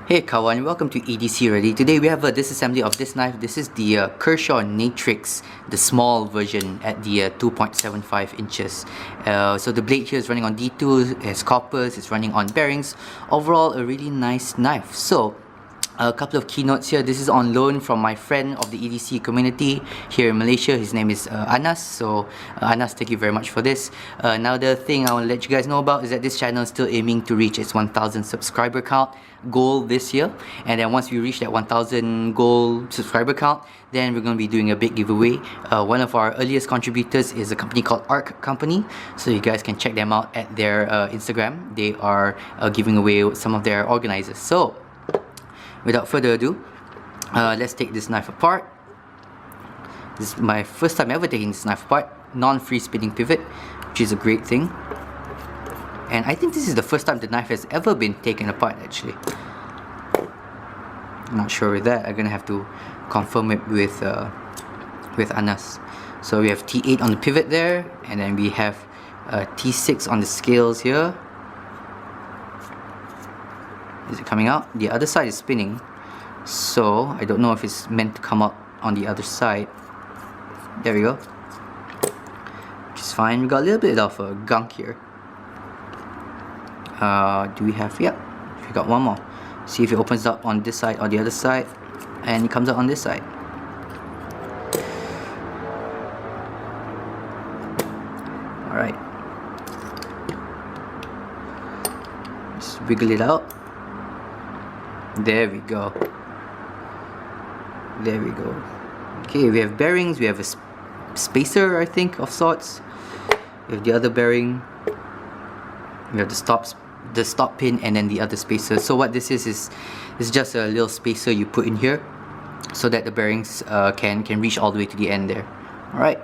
Hey kawan, welcome to EDCReady. Today we have a disassembly of this knife. This is the Kershaw Natrix, the small version at the 2.75 inches. So the blade here is running on D2, it has coppers, it's running on bearings. Overall a really nice knife. So a couple of keynotes here. This is on loan from my friend of the EDC community here in Malaysia. His name is Anas. So Anas, thank you very much for this. Now the thing I want to let you guys know about is that this channel is still aiming to reach its 1000 subscriber count goal this year, and then once we reach that 1000 goal subscriber count, then we're going to be doing a big giveaway. One of our earliest contributors is a company called Arc Company, so you guys can check them out at their Instagram. They are giving away some of their organizers. So without further ado, let's take this knife apart. This is my first time ever taking this knife apart. Non-free spinning pivot, which is a great thing. And I think this is the first time the knife has ever been taken apart actually. I'm not sure with that. I'm gonna have to confirm it with Anas. So we have T8 on the pivot there, and then we have T6 on the scales here. Is it coming out? The other side is spinning, so I don't know if it's meant to come up on the other side. There we go, which is fine. We got a little bit of gunk here. Do we have, yeah, we got one more. See if it opens up on this side or the other side, and it comes out on this side. Alright, just wiggle it out. There we go. There we go. Okay, we have bearings, we have a spacer, I think, of sorts. We have the other bearing. We have the stop pin, and then the other spacer. So what this is just a little spacer you put in here so that the bearings can reach all the way to the end there. Alright,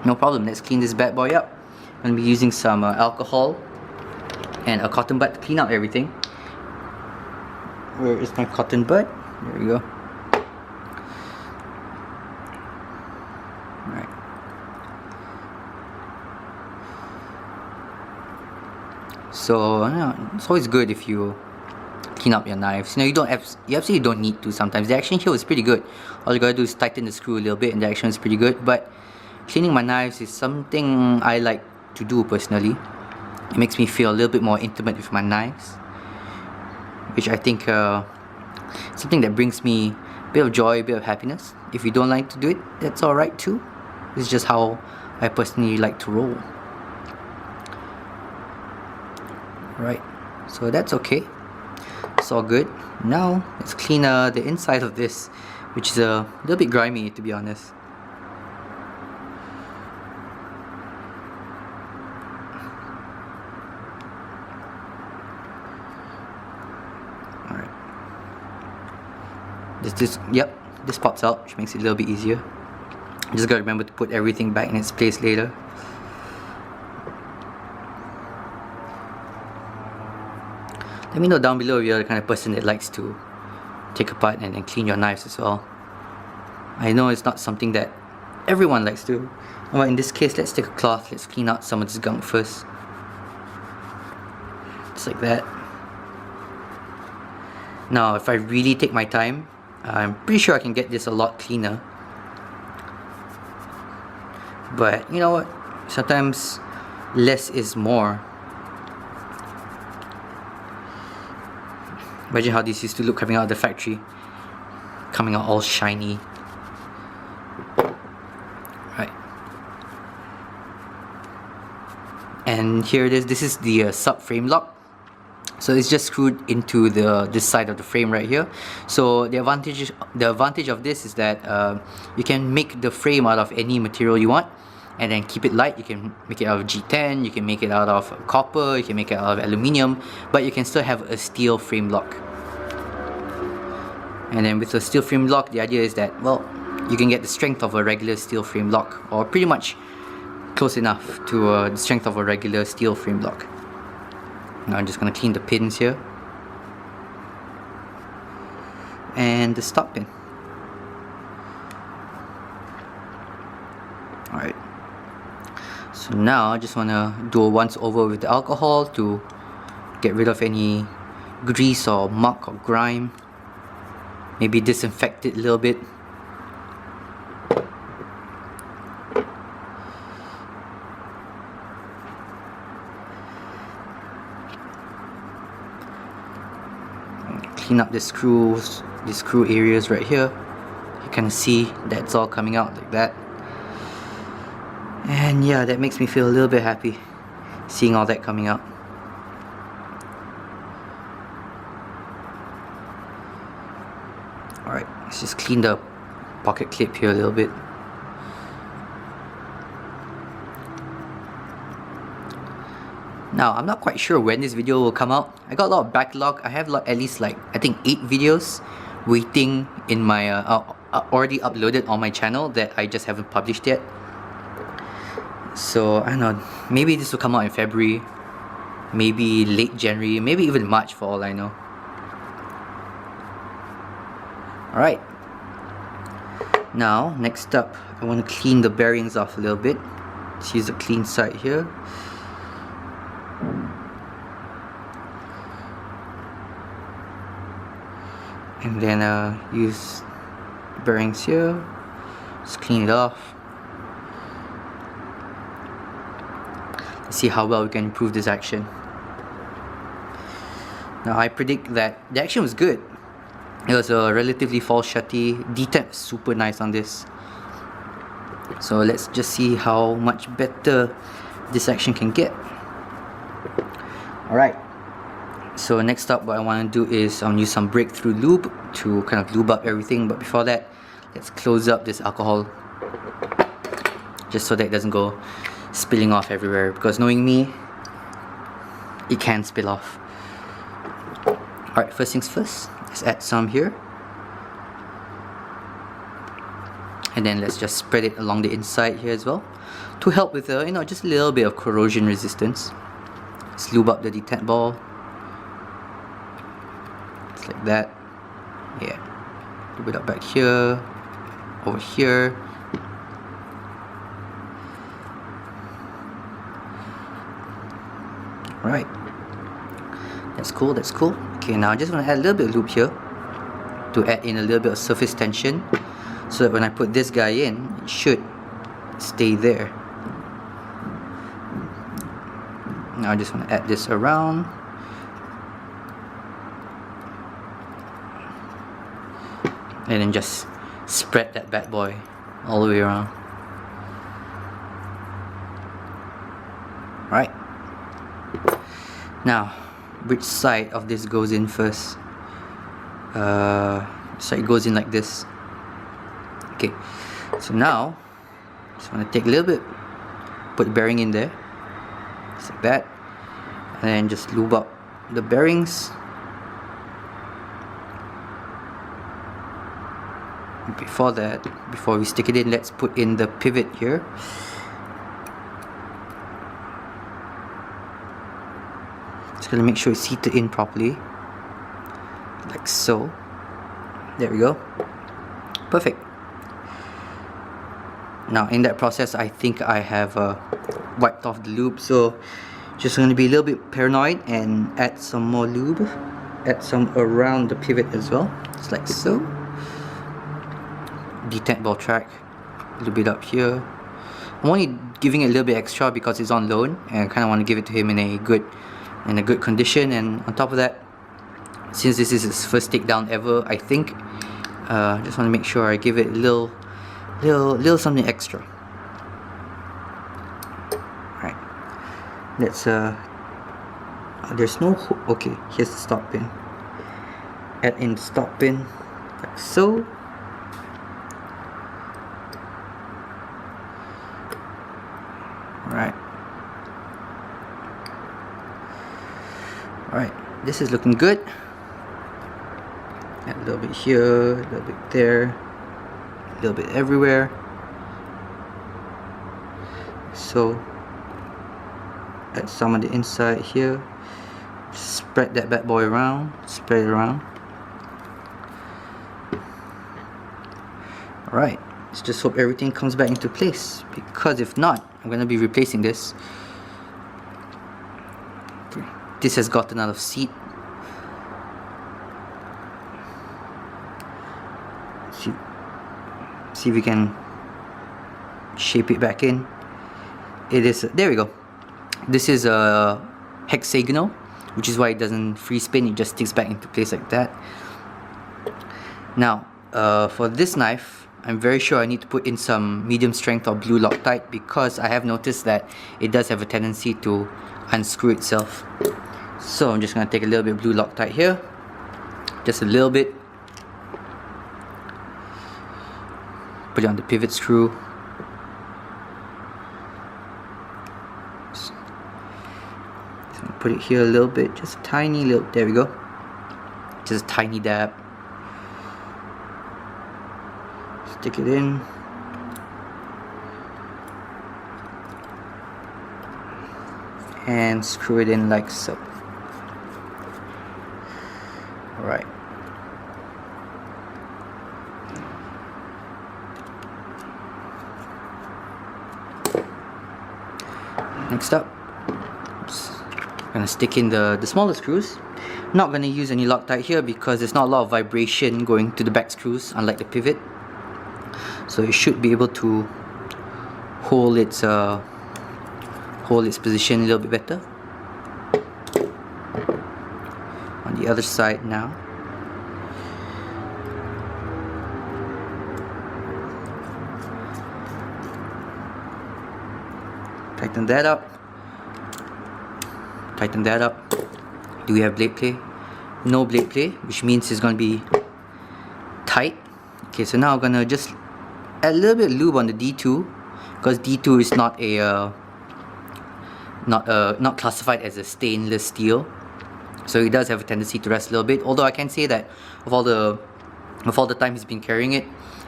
no problem. Let's clean this bad boy up. I'm going to be using some alcohol and a cotton bud to clean up everything. Where is my cotton bud? There we go. Alright. So it's always good if you clean up your knives. You know, you absolutely don't need to sometimes. The action here was pretty good. All you gotta do is tighten the screw a little bit and the action is pretty good. But cleaning my knives is something I like to do personally. It makes me feel a little bit more intimate with my knives, which I think something that brings me a bit of joy, a bit of happiness. If you don't like to do it, that's alright too. It's just how I personally like to roll. Right, so that's okay. It's all good. Now let's clean the inside of this, which is a little bit grimy, to be honest. Alright. This pops out, which makes it a little bit easier. Just gotta remember to put everything back in its place later. Let me know down below if you're the kind of person that likes to take apart and then clean your knives as well. I know it's not something that everyone likes to. Alright, in this case, let's take a cloth, let's clean out some of this gunk first. Just like that. Now, if I really take my time, I'm pretty sure I can get this a lot cleaner. But you know what? Sometimes less is more. Imagine how this used to look coming out of the factory, coming out all shiny. Right. And here it is. This is the subframe lock. So it's just screwed into this side of the frame right here. So the advantage of this is that you can make the frame out of any material you want, and then keep it light. You can make it out of G10, you can make it out of copper, you can make it out of aluminium, but you can still have a steel frame lock. And then with a steel frame lock, the idea is that, well, you can get the strength of a regular steel frame lock, or pretty much close enough to the strength of a regular steel frame lock. Now I'm just going to clean the pins here and the stop pin. Alright, so now I just want to do a once over with the alcohol to get rid of any grease or muck or grime. Maybe disinfect it a little bit. Clean up the screws, the screw areas right here. You can see that's all coming out like that. And yeah, that makes me feel a little bit happy seeing all that coming out. Alright, let's just clean the pocket clip here a little bit. Now, I'm not quite sure when this video will come out. I got a lot of backlog. I have at least like, I think 8 videos waiting in my, already uploaded on my channel that I just haven't published yet. So, I don't know, maybe this will come out in February, maybe late January, maybe even March for all I know. Alright. Now, next up, I want to clean the bearings off a little bit. Let's use a clean side here. And then use bearings here. Just clean it off. Let's see how well we can improve this action. Now I predict that the action was good. It was a relatively false shutty. Detent was super nice on this. So let's just see how much better this action can get. Alright. So next up, what I want to do is use some breakthrough lube to kind of lube up everything. But before that, let's close up this alcohol, just so that it doesn't go spilling off everywhere. Because knowing me, it can spill off. Alright, first things first, let's add some here. And then let's just spread it along the inside here as well, to help with just a little bit of corrosion resistance. Let's lube up the detent ball. Just like that. Yeah. Lube it up back here, over here. Right. That's cool, that's cool. Okay, now I just want to add a little bit of lube here to add in a little bit of surface tension, so that when I put this guy in, it should stay there. Now I just want to add this around. And then just spread that bad boy all the way around. Right. Now, which side of this goes in first? So it goes in like this. Okay, so now just want to take a little bit, put the bearing in there, just like that, and then just lube up the bearings. Before that, before we stick it in, let's put in the pivot here. Just gonna make sure it's seated in properly, like so. There we go. Perfect. Now in that process, I think I have wiped off the lube, so just going to be a little bit paranoid and add some more lube. Add some around the pivot as well, just like so. Detent ball track, a little bit up here. I'm only giving it a little bit extra because it's on loan, and I kind of want to give it to him in a good condition. And on top of that, since this is his first takedown ever, I think, just want to make sure I give it a little something extra. Right. Let's there's no okay, here's the stop pin. Add in the stop pin like so. Right. Alright, this is looking good. Add a little bit here, a little bit there, a little bit everywhere. So add some on the inside here. Spread that bad boy around. Spread it around. Alright, let's just hope everything comes back into place, because if not, I'm going to be replacing this. This has gotten out of seat. see if we can shape it back in. It is, there we go. This is a hexagonal, which is why it doesn't free spin, it just sticks back into place like that. Now for this knife, I'm very sure I need to put in some medium strength or blue Loctite, because I have noticed that it does have a tendency to unscrew itself. So I'm just going to take a little bit of blue Loctite here, just a little bit, put it on the pivot screw. So put it here a little bit, just a tiny little, there we go, just a tiny dab. Stick it in. And screw it in like so. Alright. Next up, I'm gonna stick in the smaller screws. Not gonna use any Loctite here because there's not a lot of vibration going to the back screws, unlike the pivot. So it should be able to hold its position a little bit better. On the other side now. Tighten that up. Tighten that up. Do we have blade play? No blade play, which means it's going to be tight. Okay, so now I'm going to just add a little bit of lube on the D2, because D2 is not a not classified as a stainless steel, so it does have a tendency to rust a little bit. Although I can say that of all the time he's been carrying it,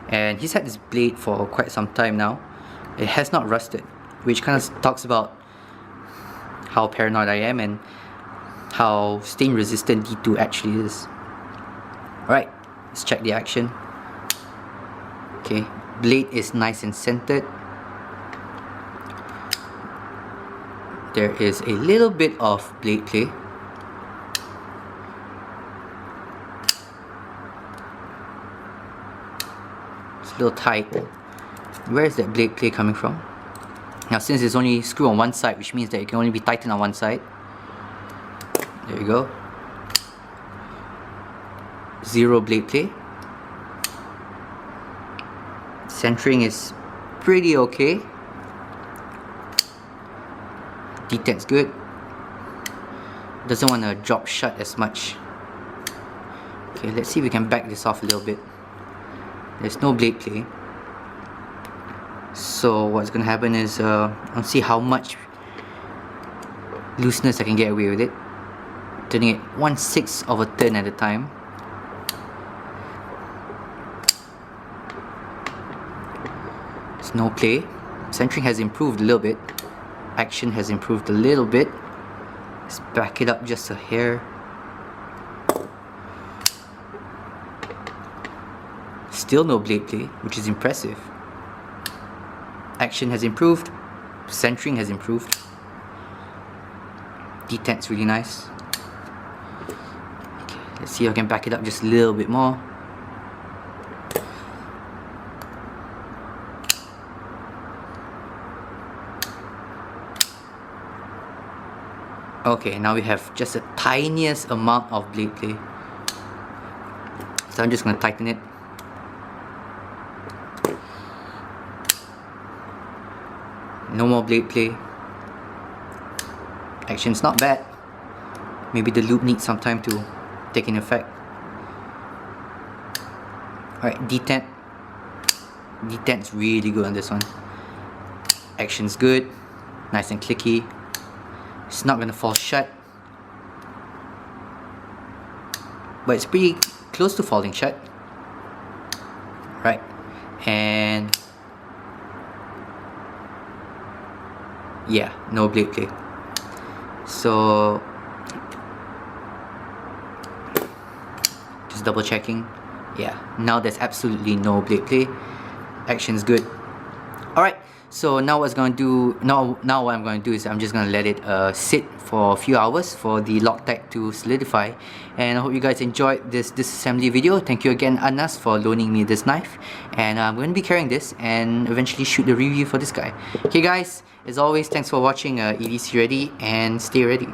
and he's had this blade for quite some time now, it has not rusted, which kind of talks about how paranoid I am and how stain resistant D2 actually is. Alright, let's check the action. Okay, blade is nice and centered. There is a little bit of blade play. It's a little tight. Where is that blade play coming from? Now, since it's only screw on one side, which means that it can only be tightened on one side. There you go. Zero blade play. Centering is pretty okay. Detent's good. Doesn't want to drop shut as much. Okay, let's see if we can back this off a little bit. There's no blade play. So what's gonna happen is I'll see how much looseness I can get away with it. Turning it 1/6 of a turn at a time. There's no play. Centering has improved a little bit. Action has improved a little bit. Let's back it up just a hair. Still no blade play, which is impressive. Action has improved. Centering has improved. Detent's really nice. Okay, let's see if I can back it up just a little bit more. Okay, now we have just the tiniest amount of blade play. So I'm just going to tighten it. No more blade play. Action's not bad. Maybe the loop needs some time to take in effect. Alright, detent. Detent's really good on this one. Action's good. Nice and clicky. It's not gonna fall shut, but it's pretty close to falling shut. Right, and yeah, no blade play. So just double checking. Yeah, now there's absolutely no blade play. Action's good. Alright, So now what I'm going to do is I'm just going to let it sit for a few hours for the Loctite to solidify. And I hope you guys enjoyed this disassembly video. Thank you again, Anas, for loaning me this knife. And I'm going to be carrying this and eventually shoot the review for this guy. Okay guys, as always, thanks for watching EDCReady, and stay ready.